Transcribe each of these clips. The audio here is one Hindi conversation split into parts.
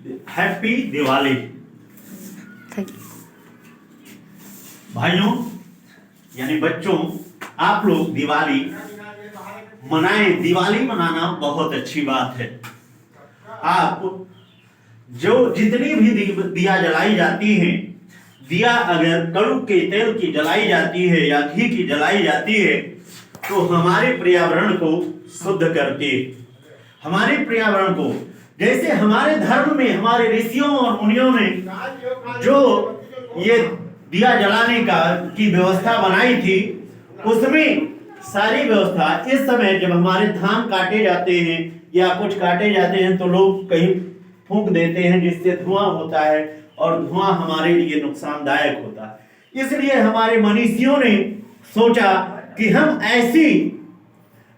हैप्पी दिवाली। भाइयों यानी बच्चों, आप लोग दिवाली मनाएं। दिवाली मनाना बहुत अच्छी बात है। आप जो जितनी भी दिया जलाई जाती है, दिया अगर कड़ू के तेल की जलाई जाती है या घी की जलाई जाती है तो हमारे पर्यावरण को शुद्ध करती है। हमारे पर्यावरण को, जैसे हमारे धर्म में हमारे ऋषियों और मुनियों ने जो ये दिया जलाने की व्यवस्था बनाई थी, उसमें सारी व्यवस्था इस समय जब हमारे धान काटे जाते हैं या कुछ काटे जाते हैं तो लोग कहीं फूंक देते हैं जिससे धुआं होता है और धुआं हमारे लिए नुकसानदायक होता है। इसलिए हमारे मनीषियों ने सोचा कि हम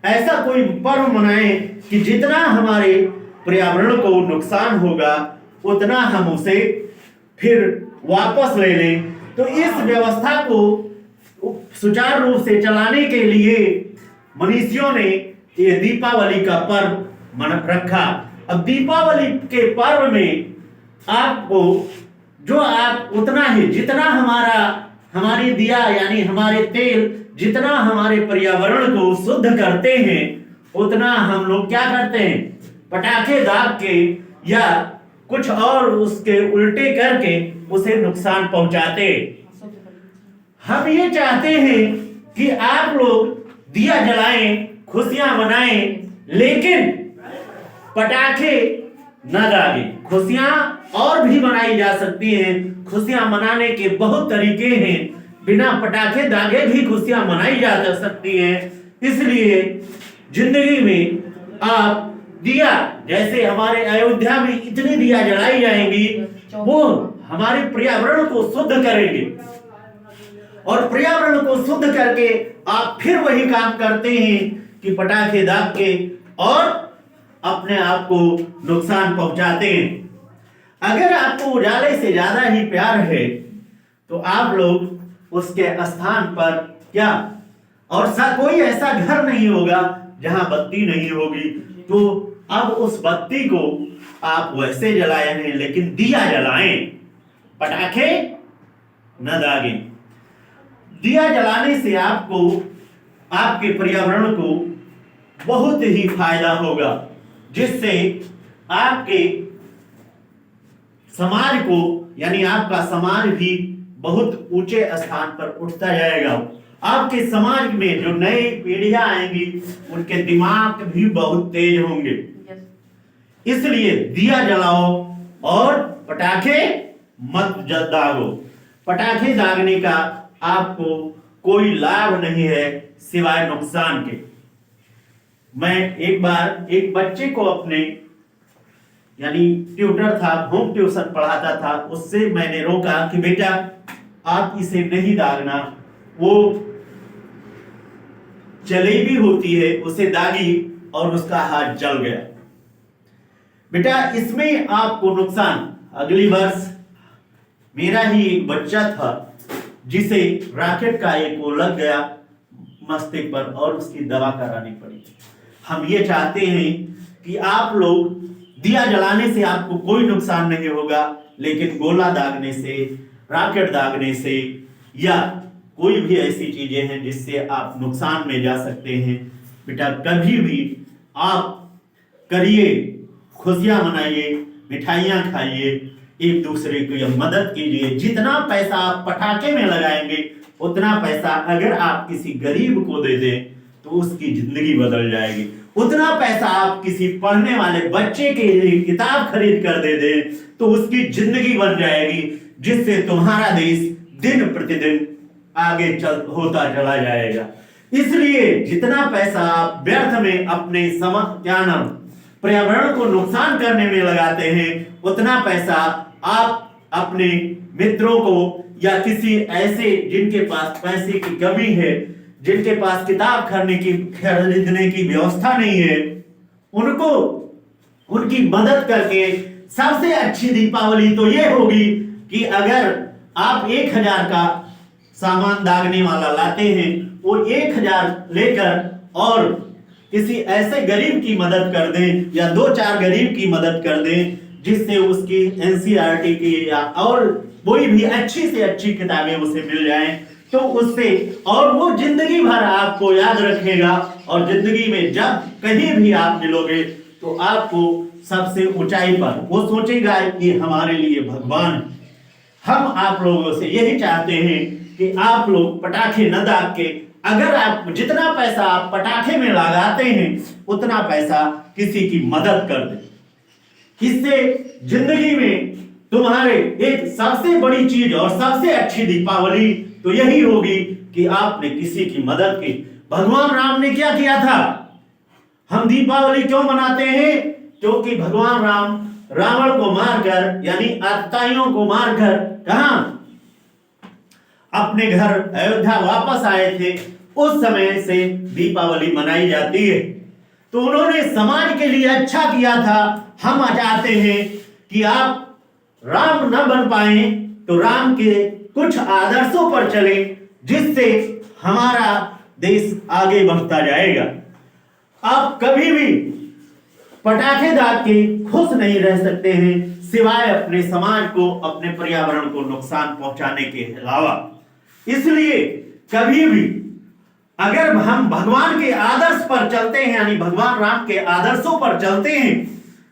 ऐसा कोई पर्व मनाएं कि जितना हमारे पर्यावरण को नुकसान होगा उतना हम उसे फिर वापस ले लें। तो इस व्यवस्था को सुचारू रूप से चलाने के लिए मनीषियों ने ये दीपावली का पर्व मन रखा। अब दीपावली के पर्व में आपको आप उतना ही जितना हमारी दिया यानी हमारे तेल जितना हमारे पर्यावरण को शुद्ध करते हैं, उतना हम लोग क्या करते हैं, पटाखे दाग के या कुछ और उसके उल्टे करके उसे नुकसान पहुंचाते। हम ये चाहते हैं कि आप लोग दिया जलाएं, खुशियां मनाएं, लेकिन पटाखे न दागें। खुशियां और भी मनाई जा सकती हैं। खुशियां मनाने के बहुत तरीके हैं। बिना पटाखे दागे भी खुशियां मनाई जा सकती हैं। इसलिए जिंदगी में आप दिया, जैसे हमारे अयोध्या में इतनी दिया जलाई जाएंगी, वो हमारे पर्यावरण को शुद्ध करेंगे और पर्यावरण को शुद्ध करके आप फिर वही काम करते हैं कि पटाखे दाग के और अपने आप को नुकसान पहुंचाते हैं। अगर आपको उजाले से ज्यादा ही प्यार है तो आप लोग उसके स्थान पर क्या और कोई ऐसा घर नहीं होगा जहां बत्ती नहीं होगी, तो अब उस बत्ती को आप वैसे जलाएं नहीं, लेकिन दिया जलाएं, पटाखे न दागें। दिया जलाने से आपको आपके पर्यावरण को बहुत ही फायदा होगा, जिससे आपके समाज को यानी आपका समाज भी बहुत ऊंचे स्थान पर उठता जाएगा। आपके समाज में जो नई पीढ़ियां आएंगी उनके दिमाग भी बहुत तेज होंगे। इसलिए दिया जलाओ और पटाखे मत दागो। पटाखे दागने का आपको कोई लाभ नहीं है सिवाय नुकसान के। मैं एक बार एक बच्चे को अपने यानी ट्यूटर था, होम ट्यूशन पढ़ाता था, उससे मैंने रोका कि बेटा आप इसे नहीं दागना, वो जलेबी होती है उसे दागी और उसका हाथ जल गया। बेटा इसमें आपको नुकसान। अगली वर्ष मेरा ही एक बच्चा था जिसे रॉकेट का एक वो लग गया मस्तिष्क पर और उसकी दवा करानी पड़ी। हम ये चाहते हैं कि आप लोग दिया जलाने से आपको कोई नुकसान नहीं होगा, लेकिन गोला दागने से, रॉकेट दागने से या कोई भी ऐसी चीजें हैं जिससे आप नुकसान में जा सकते हैं, बेटा कभी भी आप करिए, खुशियां मनाइए, मिठाइयां खाइए, एक दूसरे को मदद कीजिए। जितना पैसा आप पटाखे में लगाएंगे उतना पैसा अगर आप किसी गरीब को दे दें तो उसकी जिंदगी बदल जाएगी। उतना पैसा आप किसी पढ़ने वाले बच्चे के लिए किताब खरीद कर दे दें तो उसकी जिंदगी बन जाएगी, जिससे तुम्हारा देश दिन प्रतिदिन आगे होता चला जाएगा। इसलिए जितना पैसा आप व्यर्थ में अपने पर्यावरण को नुकसान करने में लगाते हैं, उतना पैसा आप अपने मित्रों को या किसी ऐसे जिनके पास पैसे की कमी है, जिनके पास किताब खरीदने की व्यवस्था नहीं है, उनको उनकी मदद करके सबसे अच्छी दीपावली तो ये होगी कि अगर आप 1000 का सामान दागने वाला लाते हैं, वो 1000 लेकर और किसी ऐसे गरीब की मदद कर दें या 2-4 गरीब की मदद कर दें जिससे उसकी एनसीईआरटी की या और कोई भी अच्छी से अच्छी किताबें उसे मिल जाएं, तो उससे और वो जिंदगी भर आपको याद रखेगा, और जिंदगी में जब कहीं भी आप मिलोगे तो आपको सबसे ऊंचाई पर वो सोचेगा कि हमारे लिए भगवान है। हम आप लोगों से यही चाहते हैं कि आप लोग पटाखे न दाग के, अगर आप जितना पैसा आप पटाखे में लगाते हैं उतना पैसा किसी की मदद कर दें। इससे जिंदगी में तुम्हारे एक सबसे बड़ी चीज और सबसे अच्छी दीपावली तो यही होगी कि आपने किसी की मदद की। भगवान राम ने क्या किया था? हम दीपावली क्यों मनाते हैं? क्योंकि भगवान राम रावण को मारकर यानी आतताइयों को मारकर कहां अपने घर अयोध्या वापस आए थे। उस समय से दीपावली मनाई जाती है। तो उन्होंने समाज के लिए अच्छा किया था। हम चाहते हैं कि आप राम न बन पाए तो राम के कुछ आदर्शों पर चले, जिससे हमारा देश आगे बढ़ता जाएगा। आप कभी भी पटाखे दाग के खुश नहीं रह सकते हैं, सिवाय अपने समाज को, अपने पर्यावरण को नुकसान पहुंचाने के अलावा। इसलिए कभी भी अगर हम भगवान के आदर्श पर चलते हैं, यानी भगवान राम के आदर्शों पर चलते हैं,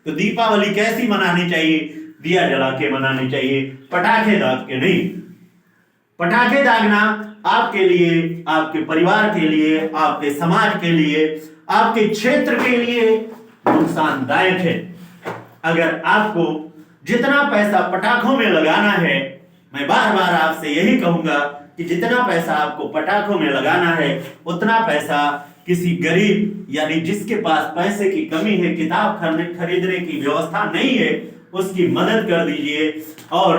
तो दीपावली कैसी मनानी चाहिए? दिया जला के मनानी चाहिए, पटाखे दाग के नहीं। पटाखे दागना आपके लिए, आपके परिवार के लिए, आपके समाज के लिए, आपके क्षेत्र के लिए नुकसानदायक है। अगर आपको जितना पैसा पटाखों में लगाना है, मैं बार बार आपसे यही कहूंगा कि जितना पैसा आपको पटाखों में लगाना है उतना पैसा किसी गरीब, यानी जिसके पास पैसे की कमी है, किताब खरीदने की व्यवस्था नहीं है, उसकी मदद कर दीजिए। और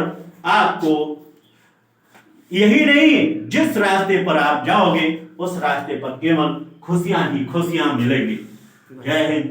आपको यही नहीं, जिस रास्ते पर आप जाओगे उस रास्ते पर केवल खुशियां ही खुशियां मिलेंगी। जय हिंद।